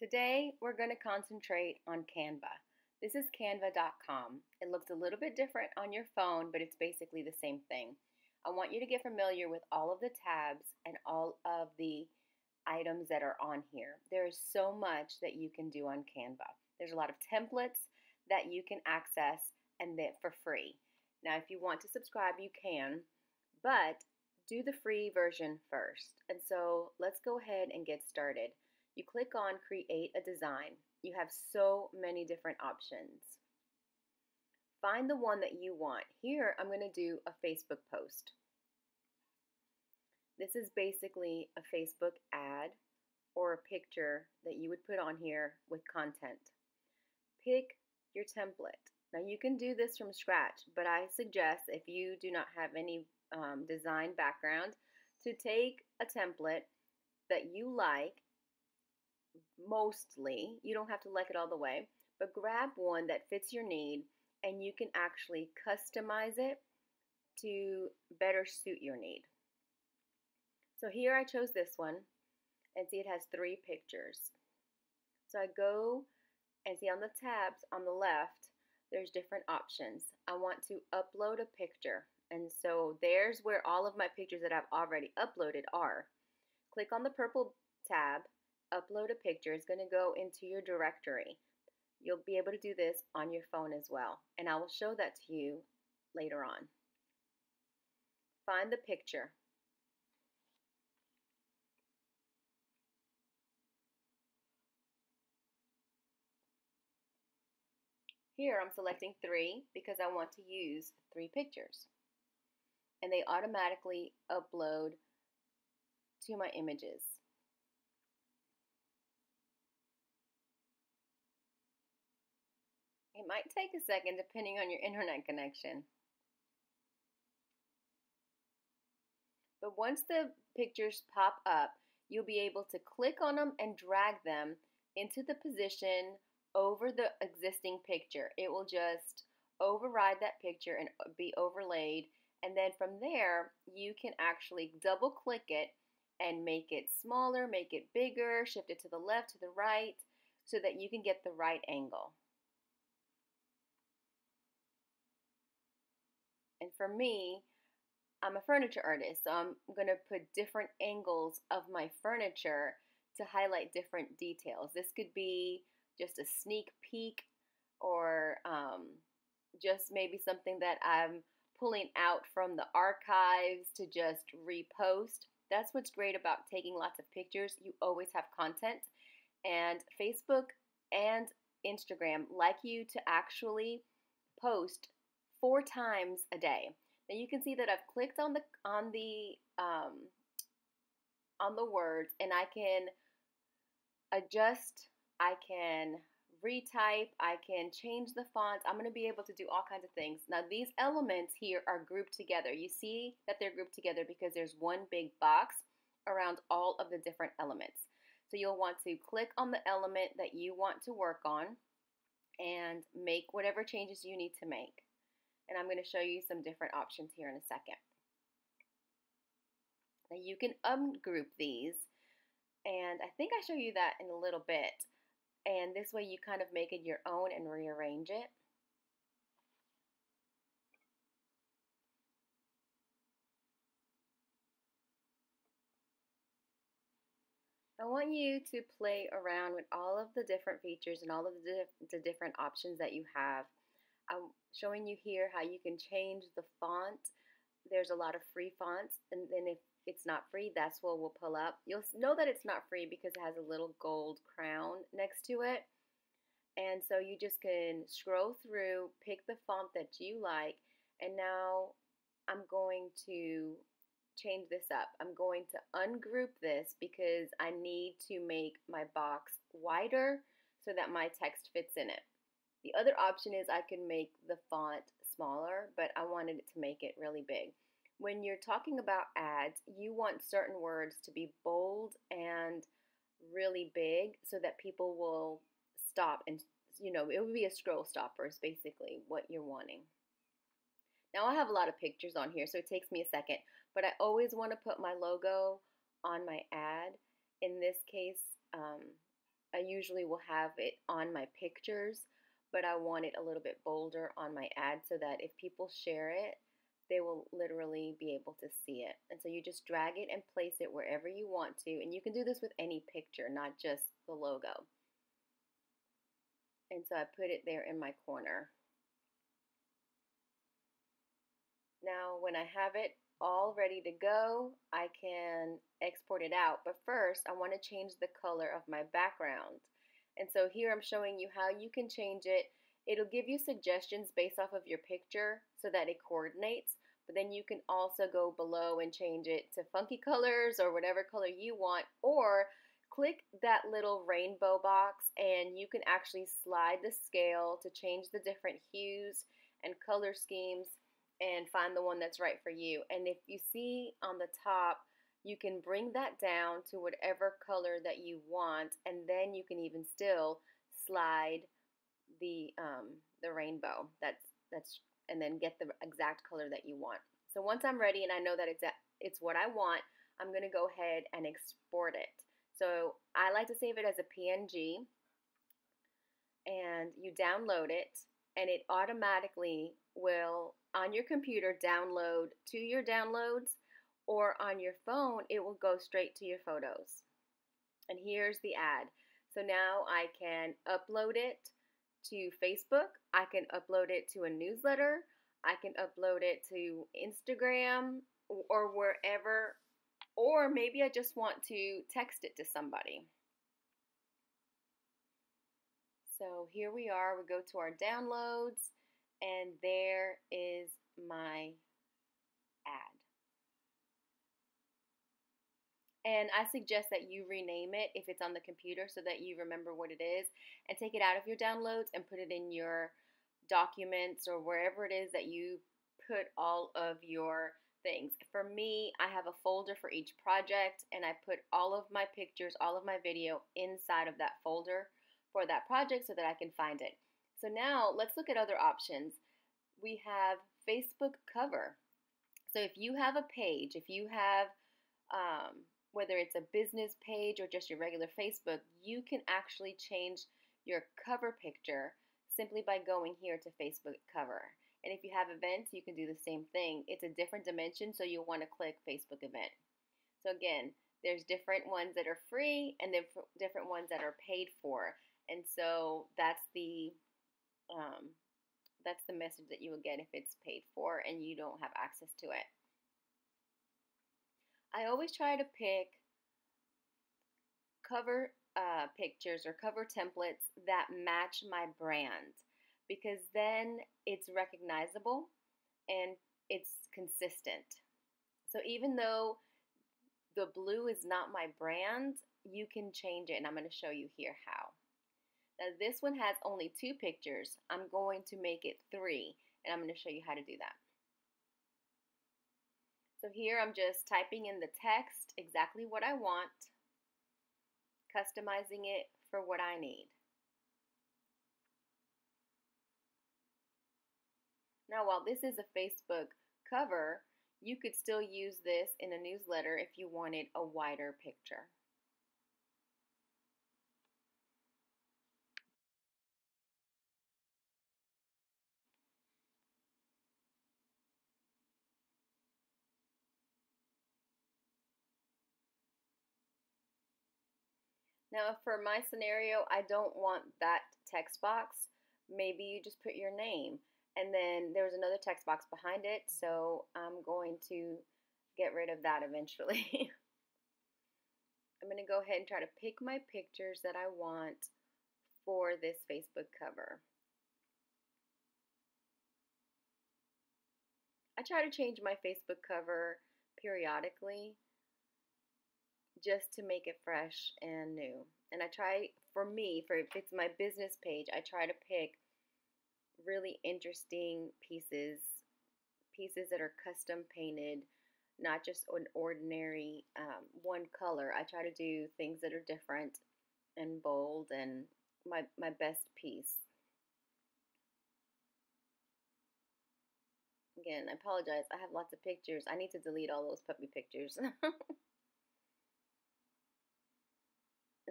Today, we're going to concentrate on Canva. This is canva.com. It looks a little bit different on your phone, but it's basically the same thing. I want you to get familiar with all of the tabs and all of the items that are on here. There is so much that you can do on Canva. There's a lot of templates that you can access and that for free. Now, if you want to subscribe, you can, but do the free version first. And so let's go ahead and get started. You click on Create a Design. You have so many different options. Find the one that you want. Here, I'm going to do a Facebook post. This is basically a Facebook ad or a picture that you would put on here with content. Pick your template. Now, you can do this from scratch, but I suggest if you do not have any design background to take a template that you like. Mostly, you don't have to like it all the way, but grab one that fits your need and you can actually customize it to better suit your need. So here I chose this one and see it has 3 pictures. So I go and see on the tabs on the left, there's different options. I want to upload a picture, and so there's where all of my pictures that I've already uploaded are. Click on the purple tab. Upload a picture is going to go into your directory. You'll be able to do this on your phone as well, and I will show that to you later on. Find the picture. Here I'm selecting 3 because I want to use 3 pictures, and they automatically upload to my images. It might take a second depending on your internet connection. But once the pictures pop up, you'll be able to click on them and drag them into the position over the existing picture. It will just override that picture and be overlaid. And then from there, you can actually double click it and make it smaller, make it bigger, shift it to the left, to the right, so that you can get the right angle. And for me, I'm a furniture artist, so I'm going to put different angles of my furniture to highlight different details. This could be just a sneak peek or just maybe something that I'm pulling out from the archives to just repost. That's what's great about taking lots of pictures. You always have content, and Facebook and Instagram like you to actually post 4 times a day. Now you can see that I've clicked on the words, and I can adjust, I can retype, I can change the fonts. I'm going to be able to do all kinds of things. Now these elements here are grouped together. You see that they're grouped together because there's one big box around all of the different elements. So you'll want to click on the element that you want to work on and make whatever changes you need to make. And I'm going to show you some different options here in a second. Now you can ungroup these, and I think I show you that in a little bit. And this way you kind of make it your own and rearrange it. I want you to play around with all of the different features and all of the different options that you have. I'm showing you here how you can change the font. There's a lot of free fonts, and then if it's not free, that's what we'll pull up. You'll know that it's not free because it has a little gold crown next to it. And so you just can scroll through, pick the font that you like, and now I'm going to change this up. I'm going to ungroup this because I need to make my box wider so that my text fits in it. The other option is I can make the font smaller, but I wanted it to make it really big. When you're talking about ads, you want certain words to be bold and really big so that people will stop and, it would be a scroll stopper is basically what you're wanting. Now I have a lot of pictures on here, so it takes me a second, but I always want to put my logo on my ad. In this case, I usually will have it on my pictures, but I want it a little bit bolder on my ad so that if people share it, they will literally be able to see it. And so you just drag it and place it wherever you want to. And you can do this with any picture, not just the logo. And so I put it there in my corner. Now, when I have it all ready to go, I can export it out. But first, I want to change the color of my background. And so here I'm showing you how you can change it. It'll give you suggestions based off of your picture so that it coordinates. But then you can also go below and change it to funky colors or whatever color you want. Or click that little rainbow box and you can actually slide the scale to change the different hues and color schemes and find the one that's right for you. And if you see on the top, you can bring that down to whatever color that you want, and then you can even still slide the rainbow. And then get the exact color that you want. So once I'm ready and I know that it's what I want, I'm going to go ahead and export it. So I like to save it as a PNG, and you download it, and it automatically will, on your computer, download to your downloads, or on your phone, it will go straight to your photos. And here's the ad. So now I can upload it to Facebook, I can upload it to a newsletter, I can upload it to Instagram or wherever, or maybe I just want to text it to somebody. So here we are, we go to our downloads, and there is my ad. And I suggest that you rename it if it's on the computer so that you remember what it is, and take it out of your downloads and put it in your documents or wherever it is that you put all of your things. For me, I have a folder for each project, and I put all of my pictures, all of my video inside of that folder for that project so that I can find it. So now let's look at other options. We have Facebook cover. So if you have a page, if you have whether it's a business page or just your regular Facebook, you can actually change your cover picture simply by going here to Facebook cover. And if you have events, you can do the same thing. It's a different dimension, so you'll want to click Facebook event. So again, there's different ones that are free and different ones that are paid for. And so that's the message that you will get if it's paid for and you don't have access to it. I always try to pick cover pictures or cover templates that match my brand, because then it's recognizable and it's consistent. So even though the blue is not my brand, you can change it, and I'm going to show you here how. Now this one has only 2 pictures. I'm going to make it 3, and I'm going to show you how to do that. So here I'm just typing in the text, exactly what I want, customizing it for what I need. Now while this is a Facebook cover, you could still use this in a newsletter if you wanted a wider picture. Now for my scenario, I don't want that text box. Maybe you just put your name. And then there's another text box behind it, so I'm going to get rid of that eventually. I'm going to go ahead and try to pick my pictures that I want for this Facebook cover. I try to change my Facebook cover periodically just to make it fresh and new. And I try, if it's my business page, I try to pick really interesting pieces that are custom painted, not just an ordinary one color. I try to do things that are different and bold and my best piece. Again, I apologize. I have lots of pictures. I need to delete all those puppy pictures.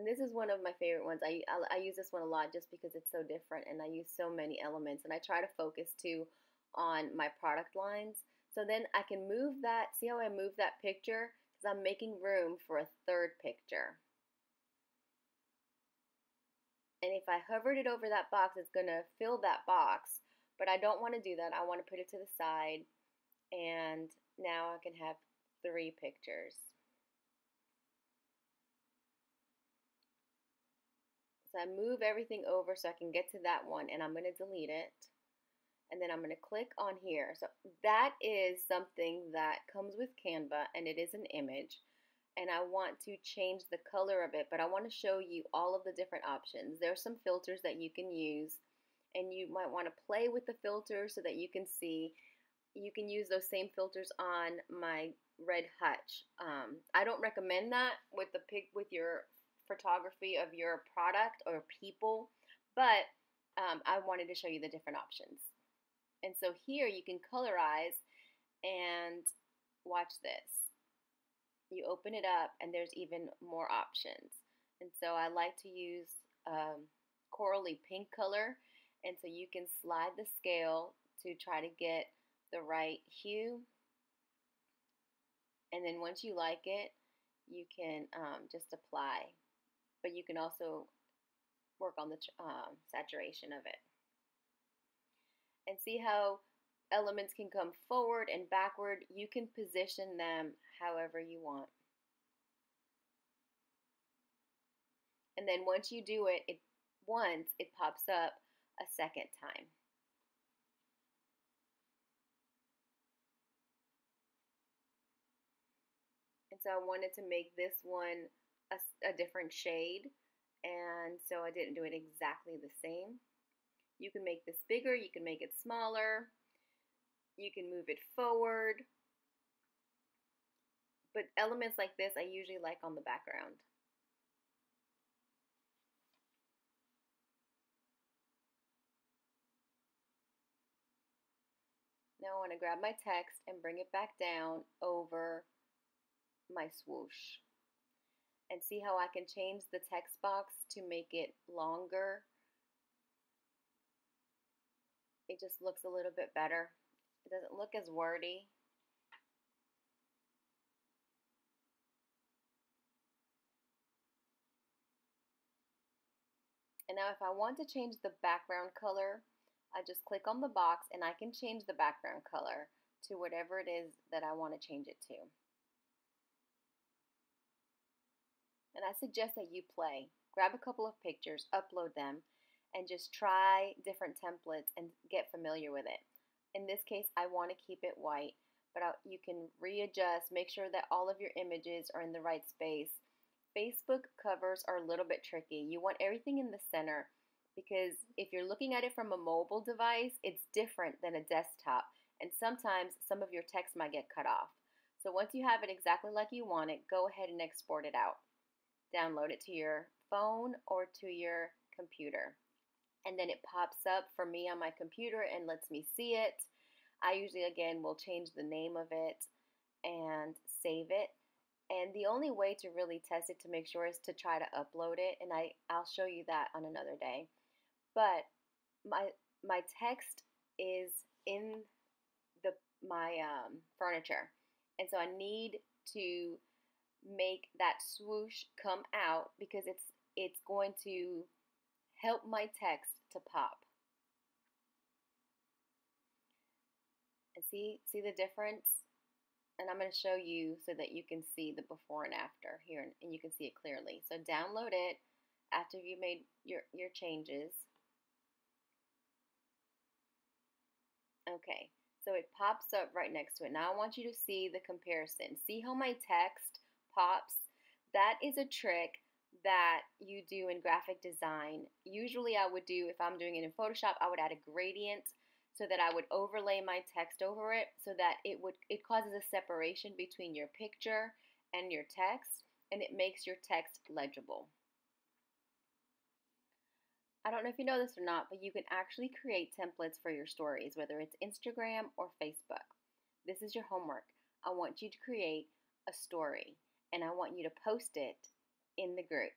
And this is one of my favorite ones. I use this one a lot just because it's so different and I use so many elements. And I try to focus too on my product lines. So then I can move that. See how I move that picture? Because I'm making room for a third picture. And if I hovered it over that box, it's going to fill that box. But I don't want to do that. I want to put it to the side. And now I can have 3 pictures. So I move everything over so I can get to that one, and I'm going to delete it. And then I'm going to click on here. So that is something that comes with Canva, and it is an image. And I want to change the color of it, but I want to show you all of the different options. There are some filters that you can use, and you might want to play with the filters so that you can see. You can use those same filters on my red hutch. I don't recommend that with your photography of your product or people, but I wanted to show you the different options. And so here you can colorize and watch this. You open it up and there's even more options. And so I like to use corally pink color, and so you can slide the scale to try to get the right hue. And then once you like it, you can just apply. But you can also work on the saturation of it. And see how elements can come forward and backward. You can position them however you want. And then once you do it, once, it pops up a second time. And so I wanted to make this one a different shade, and so I didn't do it exactly the same. You can make this bigger, you can make it smaller, you can move it forward, but elements like this I usually like on the background. Now I want to grab my text and bring it back down over my swoosh. And see how I can change the text box to make it longer. It just looks a little bit better. It doesn't look as wordy. And now if I want to change the background color, I just click on the box and I can change the background color to whatever it is that I want to change it to. And I suggest that you play. Grab a couple of pictures, upload them, and just try different templates and get familiar with it. In this case, I want to keep it white, but you can readjust, make sure that all of your images are in the right space. Facebook covers are a little bit tricky. You want everything in the center because if you're looking at it from a mobile device, it's different than a desktop, and sometimes some of your text might get cut off. So once you have it exactly like you want it, go ahead and export it out. Download it to your phone or to your computer. And then it pops up for me on my computer and lets me see it. I usually, again, will change the name of it and save it. And the only way to really test it to make sure is to try to upload it, and I'll show you that on another day. But my text is in my furniture, and so I need to make that swoosh come out because it's going to help my text to pop. And see the difference? And I'm going to show you so that you can see the before and after here, and you can see it clearly. So download it after you made your changes. Okay, so it pops up right next to it. Now I want you to see the comparison. See how my text pops? That is a trick that you do in graphic design. Usually I would do, if I'm doing it in Photoshop, I would add a gradient so that I would overlay my text over it so that it causes a separation between your picture and your text, and it makes your text legible. I don't know if you know this or not, but you can actually create templates for your stories, whether it's Instagram or Facebook. This is your homework. I want you to create a story, and I want you to post it in the group.